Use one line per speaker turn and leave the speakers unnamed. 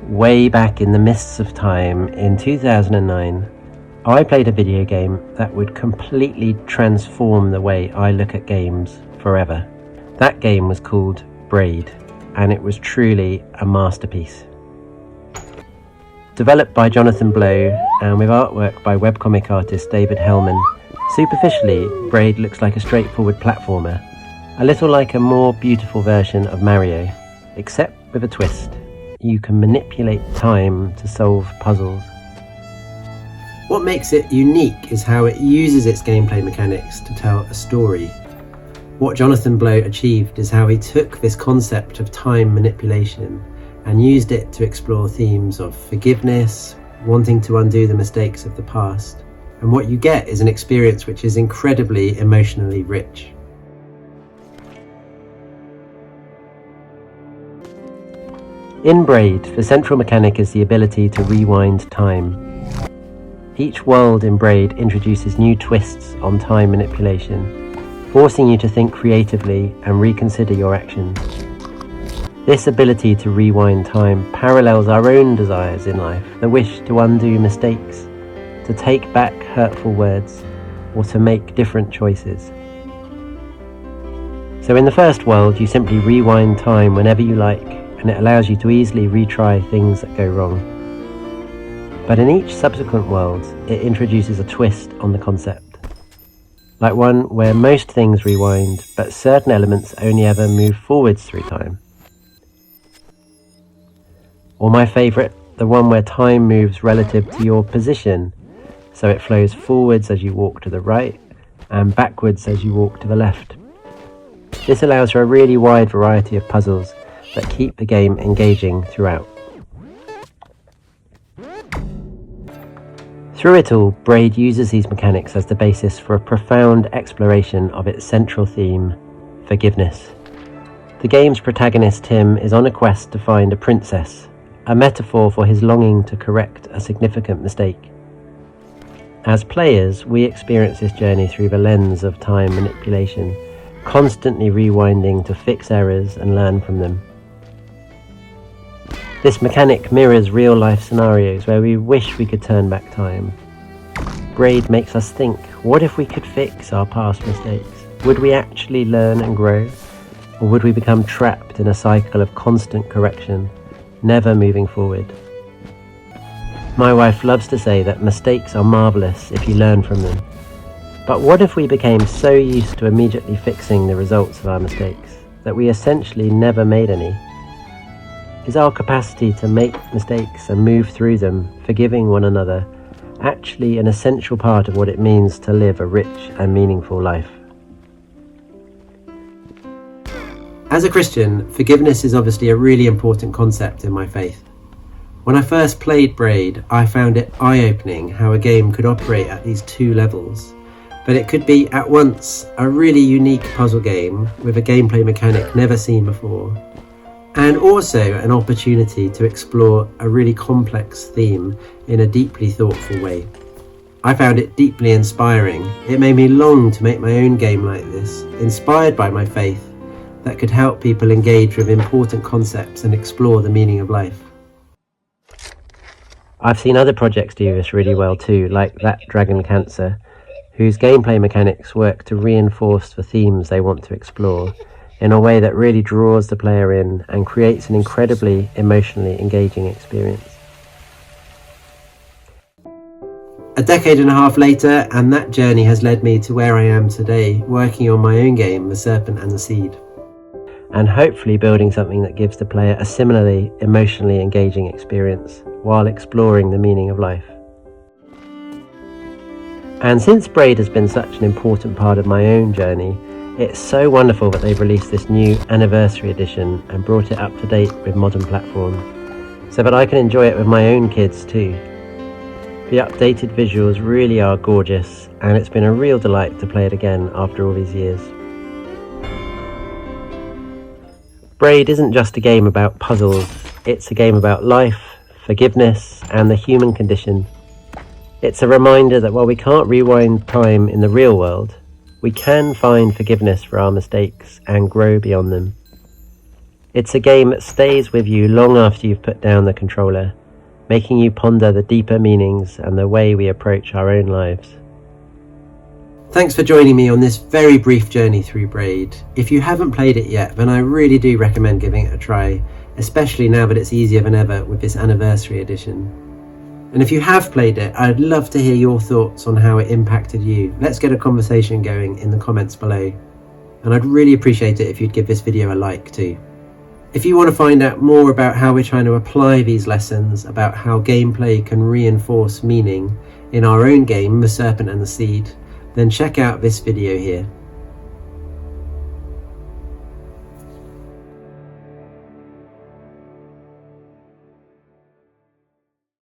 way back in the mists of time in 2009, I played a video game that would completely transform the way I look at games forever. That game was called Braid, and it was truly a masterpiece. Developed by Jonathan Blow and with artwork by webcomic artist David Hellman, superficially, Braid looks like a straightforward platformer, a little like a more beautiful version of Mario, except with a twist. You can manipulate time to solve puzzles. What makes it unique is how it uses its gameplay mechanics to tell a story. What Jonathan Blow achieved is how he took this concept of time manipulation and used it to explore themes of forgiveness, wanting to undo the mistakes of the past, and what you get is an experience which is incredibly emotionally rich. In Braid, the central mechanic is the ability to rewind time. Each world in Braid introduces new twists on time manipulation, forcing you to think creatively and reconsider your actions. This ability to rewind time parallels our own desires in life, the wish to undo mistakes, to take back hurtful words, or to make different choices. So in the first world, you simply rewind time whenever you like, and it allows you to easily retry things that go wrong. But in each subsequent world, it introduces a twist on the concept, like one where most things rewind, but certain elements only ever move forwards through time. Or my favourite, the one where time moves relative to your position, so it flows forwards as you walk to the right and backwards as you walk to the left. This allows for a really wide variety of puzzles that keep the game engaging throughout. Through it all, Braid uses these mechanics as the basis for a profound exploration of its central theme, forgiveness. The game's protagonist Tim is on a quest to find a princess, a metaphor for his longing to correct a significant mistake. As players, we experience this journey through the lens of time manipulation, constantly rewinding to fix errors and learn from them. This mechanic mirrors real-life scenarios where we wish we could turn back time. Braid makes us think, what if we could fix our past mistakes? Would we actually learn and grow? Or would we become trapped in a cycle of constant correction, never moving forward? My wife loves to say that mistakes are marvellous if you learn from them. But what if we became so used to immediately fixing the results of our mistakes that we essentially never made any? Is our capacity to make mistakes and move through them, forgiving one another, actually an essential part of what it means to live a rich and meaningful life? As a Christian, forgiveness is obviously a really important concept in my faith. When I first played Braid, I found it eye-opening how a game could operate at these two levels, but it could be at once a really unique puzzle game with a gameplay mechanic never seen before, and also an opportunity to explore a really complex theme in a deeply thoughtful way. I found it deeply inspiring. It made me long to make my own game like this, inspired by my faith, that could help people engage with important concepts and explore the meaning of life. I've seen other projects do this really well too, like That Dragon Cancer, whose gameplay mechanics work to reinforce the themes they want to explore in a way that really draws the player in and creates an incredibly emotionally engaging experience. A decade and a half later, and that journey has led me to where I am today, working on my own game, The Serpent and the Seed. And hopefully building something that gives the player a similarly emotionally engaging experience while exploring the meaning of life. And since Braid has been such an important part of my own journey, it's so wonderful that they've released this new Anniversary Edition and brought it up to date with modern platforms, so that I can enjoy it with my own kids too. The updated visuals really are gorgeous, and it's been a real delight to play it again after all these years. Braid isn't just a game about puzzles, it's a game about life, forgiveness, and the human condition. It's a reminder that while we can't rewind time in the real world, we can find forgiveness for our mistakes and grow beyond them. It's a game that stays with you long after you've put down the controller, making you ponder the deeper meanings and the way we approach our own lives. Thanks for joining me on this very brief journey through Braid. If you haven't played it yet, then I really do recommend giving it a try, especially now that it's easier than ever with this Anniversary Edition. And if you have played it, I'd love to hear your thoughts on how it impacted you. Let's get a conversation going in the comments below. And I'd really appreciate it if you'd give this video a like too. If you want to find out more about how we're trying to apply these lessons, about how gameplay can reinforce meaning in our own game, The Serpent and the Seed, then check out this video here.